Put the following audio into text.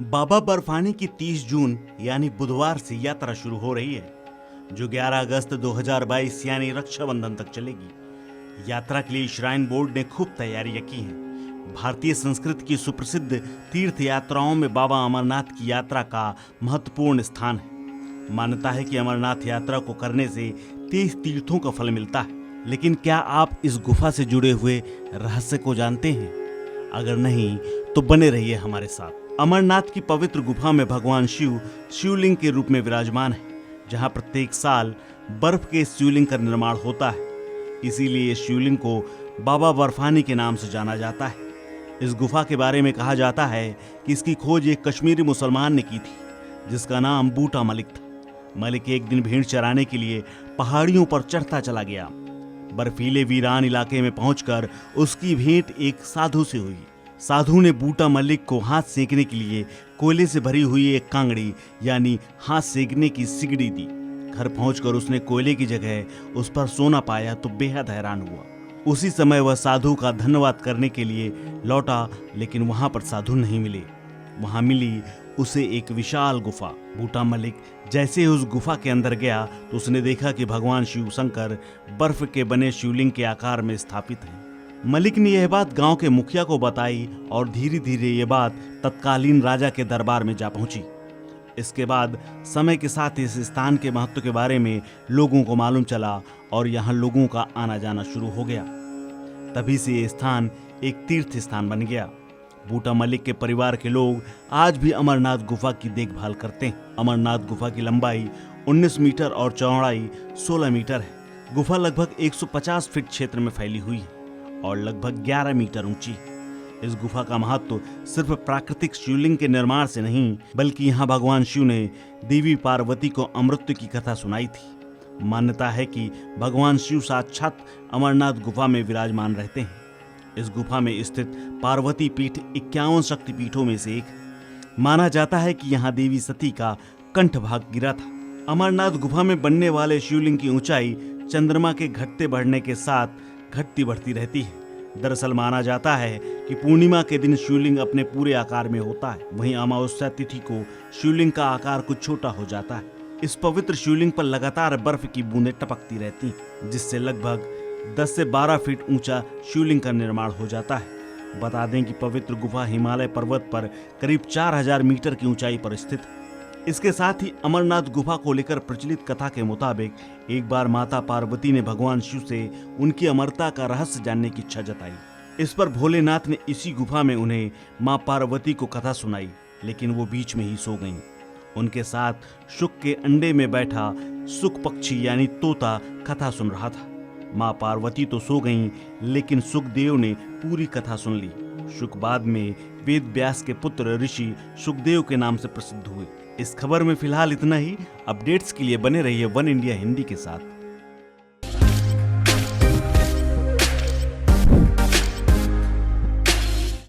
बाबा बर्फानी की 30 जून यानी बुधवार से यात्रा शुरू हो रही है, जो 11 अगस्त 2022 यानी रक्षाबंधन तक चलेगी। यात्रा के लिए श्राइन बोर्ड ने खूब तैयारियां की हैं। भारतीय संस्कृति की सुप्रसिद्ध तीर्थ यात्राओं में बाबा अमरनाथ की यात्रा का महत्वपूर्ण स्थान है। मान्यता है कि अमरनाथ यात्रा को करने से 30 तीर्थों का फल मिलता है। लेकिन क्या आप इस गुफा से जुड़े हुए रहस्य को जानते हैं? अगर नहीं तो बने रहिए हमारे साथ। अमरनाथ की पवित्र गुफा में भगवान शिव शिवलिंग के रूप में विराजमान है, जहां प्रत्येक साल बर्फ के शिवलिंग का निर्माण होता है। इसीलिए इस शिवलिंग को बाबा बर्फानी के नाम से जाना जाता है। इस गुफा के बारे में कहा जाता है कि इसकी खोज एक कश्मीरी मुसलमान ने की थी, जिसका नाम बूटा मलिक था। मलिक एक दिन भेड़ चराने के लिए पहाड़ियों पर चढ़ता चला गया। बर्फीले वीरान इलाके में पहुंचकर उसकी भेंट एक साधु से हुई। साधु ने बूटा मलिक को हाथ सेकने के लिए कोयले से भरी हुई एक कांगड़ी यानी हाथ सेकने की सिगड़ी दी। घर पहुंचकर उसने कोयले की जगह उस पर सोना पाया तो बेहद हैरान हुआ। उसी समय वह साधु का धन्यवाद करने के लिए लौटा, लेकिन वहां पर साधु नहीं मिले। वहां मिली उसे एक विशाल गुफा। बूटा मलिक जैसे ही उस गुफा के अंदर गया तो उसने देखा कि भगवान शिव शंकर बर्फ के बने शिवलिंग के आकार में स्थापित हैं। मलिक ने यह बात गांव के मुखिया को बताई और धीरे धीरे यह बात तत्कालीन राजा के दरबार में जा पहुंची। इसके बाद समय के साथ इस स्थान के महत्व के बारे में लोगों को मालूम चला और यहाँ लोगों का आना जाना शुरू हो गया। तभी से यह स्थान एक तीर्थ स्थान बन गया। बूटा मलिक के परिवार के लोग आज भी अमरनाथ गुफा की देखभाल करते हैं। अमरनाथ गुफा की लंबाई 19 मीटर और चौड़ाई 16 मीटर है। गुफा लगभग 150 फीट क्षेत्र में फैली हुई है और लगभग 11 मीटर ऊंची है। इस गुफा का महत्व सिर्फ प्राकृतिक शिवलिंग के निर्माण से नहीं, बल्कि यहाँ भगवान शिव ने देवी पार्वती को अमृत की कथा सुनाई थी। मान्यता है कि भगवान शिव साक्षात अमरनाथ गुफा में विराजमान रहते हैं। इस गुफा में स्थित पार्वती पीठ 51 शक्तिपीठों में से एक है। माना जाता है कि यहाँ देवी सती का कंठ भाग गिरा था। अमरनाथ गुफा में बनने वाले शिवलिंग की ऊंचाई चंद्रमा के घटते बढ़ने के साथ घटती बढ़ती रहती है। दरअसल माना जाता है कि पूर्णिमा के दिन शिवलिंग अपने पूरे आकार में होता है, वहीं अमावस्या तिथि को शिवलिंग का आकार कुछ छोटा हो जाता है। इस पवित्र शिवलिंग पर लगातार बर्फ की बूंदें टपकती रहती हैं, जिससे लगभग 10 से 12 फीट ऊंचा शिवलिंग का निर्माण हो जाता है। बता दें कि पवित्र गुफा हिमालय पर्वत पर करीब 4000 मीटर की ऊंचाई पर स्थित है। इसके साथ ही अमरनाथ गुफा को लेकर प्रचलित कथा के मुताबिक एक बार माता पार्वती ने भगवान शिव से उनकी अमरता का रहस्य जानने की इच्छा जताई। इस पर भोलेनाथ ने इसी गुफा में उन्हें मां पार्वती को कथा सुनाई, लेकिन वो बीच में ही सो गईं। उनके साथ शुक के अंडे में बैठा शुक पक्षी यानी तोता कथा सुन रहा था। मां पार्वती तो सो गईं, लेकिन सुखदेव ने पूरी कथा सुन ली। शुक बाद में वेद व्यास के पुत्र ऋषि सुखदेव के नाम से प्रसिद्ध हुए। इस खबर में फिलहाल इतना ही। अपडेट्स के लिए बने रहिए वन इंडिया हिंदी के साथ।